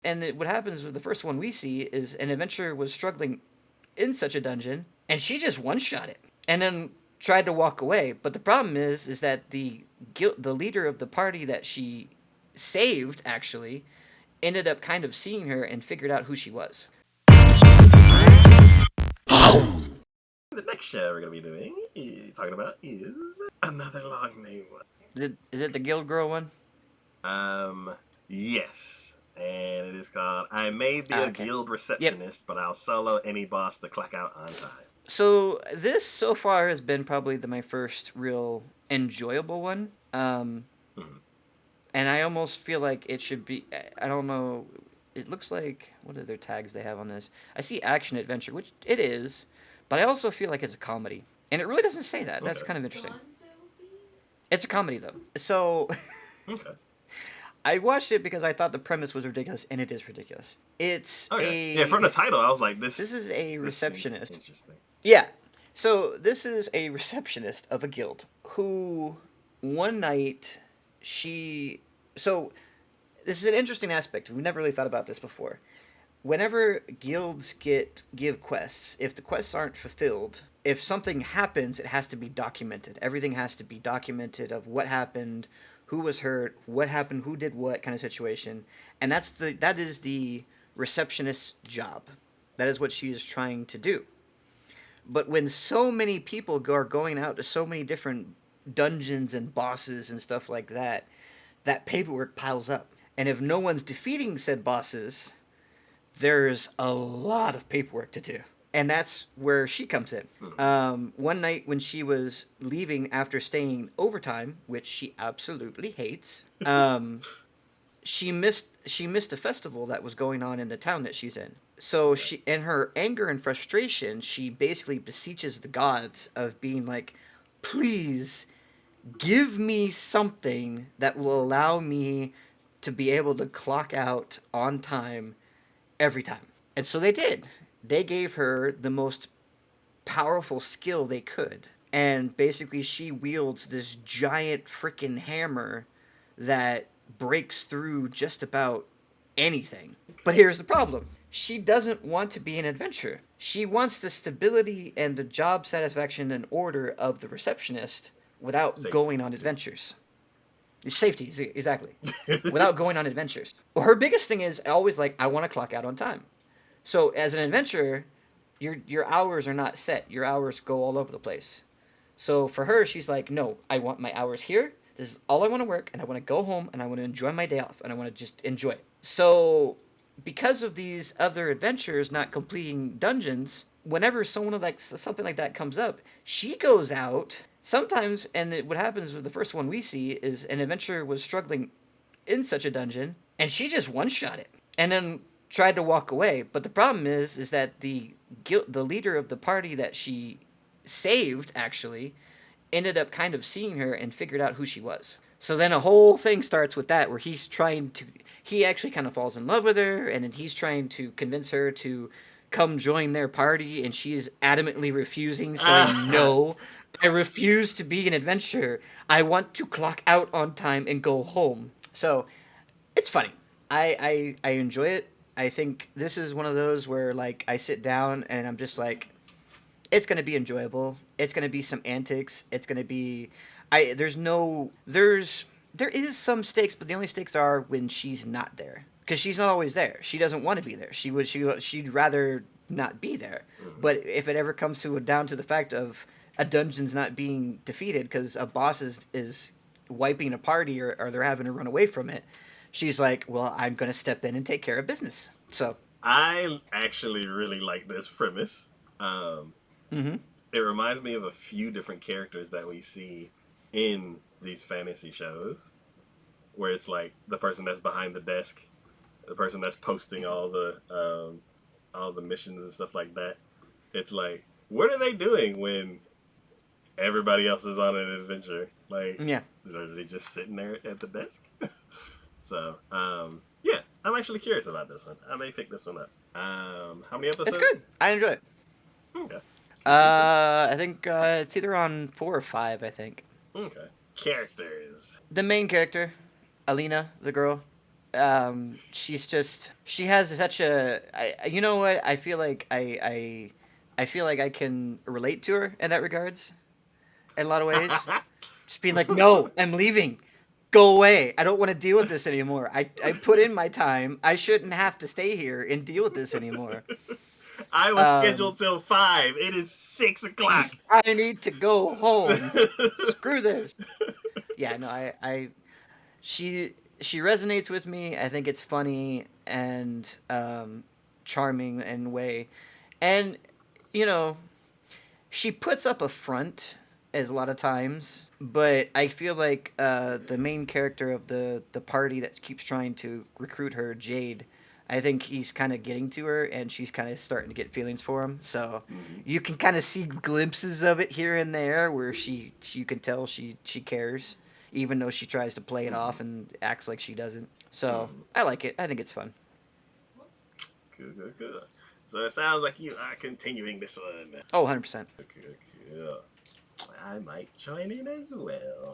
What happens with the first one we see is an adventurer was struggling in such a dungeon, and she just one shot it, and then tried to walk away. But the problem is that the leader of the party that she saved actually ended up kind of seeing her and figured out who she was. The next show we're gonna be talking about is another long name one. Is it the Guild Girl one? Um, yes, and it is called "I May Be a Okay. Guild Yep. Receptionist, but I'll solo any boss to clock out on time." So this so far has been probably my first real enjoyable one. Mm-hmm. And I almost feel like it should be. I don't know. It looks like what are their tags they have on this? I see action adventure, which it is, but I also feel like it's a comedy, and it really doesn't say that. That's Okay. kind of interesting. It's a comedy though. So Okay. I watched it because I thought the premise was ridiculous, and it is ridiculous. It's Okay. Yeah, from a the title, I was like, this is a This seems receptionist. interesting. Yeah. So this is a receptionist of a guild who one night she so this is an interesting aspect. We've never really thought about this before. Whenever guilds give quests, if the quests aren't fulfilled, if something happens, it has to be documented. Everything has to be documented of what happened, who was hurt, what happened, who did what kind of situation. And that is the receptionist's job. That is what she is trying to do. But when so many people are going out to so many different dungeons and bosses and stuff like that, that paperwork piles up. And if no one's defeating said bosses, there's a lot of paperwork to do. And that's where she comes in. Hmm. One night when she was leaving after staying overtime, which she absolutely hates, she missed a festival that was going on in the town that she's in. So Okay. she, in her anger and frustration, she basically beseeches the gods of being like, please give me something that will allow me to be able to clock out on time every time. And so they did. They gave her the most powerful skill they could. And basically, she wields this giant freaking hammer that breaks through just about anything. But Okay. here's the problem she doesn't want to be an adventurer. She wants the stability and the job satisfaction and order of the receptionist without Safety going on too. adventures. Safety, exactly. Without going on adventures. Well, her biggest thing is always like, I want to clock out on time. So as an adventurer, your hours are not set. Your hours go all over the place. So for her, she's like, no, I want my hours here. This is all I want to work, and I want to go home, and I want to enjoy my day off, and I want to just enjoy it. So because of these other adventures not completing dungeons, whenever someone like something like that comes up, she goes out sometimes. What happens with the first one we see is an adventurer was struggling in such a dungeon, and she just one shot it, and then tried to walk away. But the problem is that the leader of the party that she saved actually ended up kind of seeing her and figured out who she was. So then a whole thing starts with that, where he actually kind of falls in love with her, and then he's trying to convince her to come join their party, and she is adamantly refusing, saying, no, I refuse to be an adventurer. I want to clock out on time and go home. So it's funny. I enjoy it. I think this is one of those where like I sit down and I'm just like, it's gonna be enjoyable. It's gonna be some antics. It's gonna be, I there's no there is some stakes, but the only stakes are when she's not there because she's not always there. She doesn't want to be there. She'd rather not be there. Hmm. But if it ever comes to down to the fact of a dungeon's not being defeated because a boss is wiping a party or they're having to run away from it, she's like, well, I'm gonna step in and take care of business. So, I actually really like this premise. Um, mm-hmm. it reminds me of a few different characters that we see in these fantasy shows, where it's like the person that's behind the desk, the person that's posting all the missions and stuff like that. It's like, what are they doing when everybody else is on an adventure? Like, Yeah, are they just sitting there at the desk? So, yeah, I'm actually curious about this one. I may pick this one up. How many it's episodes? good. I enjoy it. Okay, cool, cool. I think it's either on 4 or 5. I think Okay, characters. the main character, Alina, the girl. She's just she has such a you know what I feel like I can relate to her in that regards in a lot of ways. Just being like, no, I'm leaving. Go away. I don't want to deal with this anymore. I put in my time. I shouldn't have to stay here and deal with this anymore. I was Um, scheduled till 5. It is 6 o'clock. I need to go home. Screw this. Yeah, no, she resonates with me. I think it's funny and charming in a way, and you know she puts up a front as a lot of times, but I feel like the main character of the party that keeps trying to recruit her, Jade. I think he's kind of getting to her, and she's kind of starting to get feelings for him. So Mhm. you can kind of see glimpses of it here and there, where you can tell she cares, even though she tries to play it off Mhm. and acts like she doesn't. So Mhm. I like it. I think it's fun. Good, good, good. So it sounds like you are continuing this one. Oh, 100%. Good, good. I might join in as well.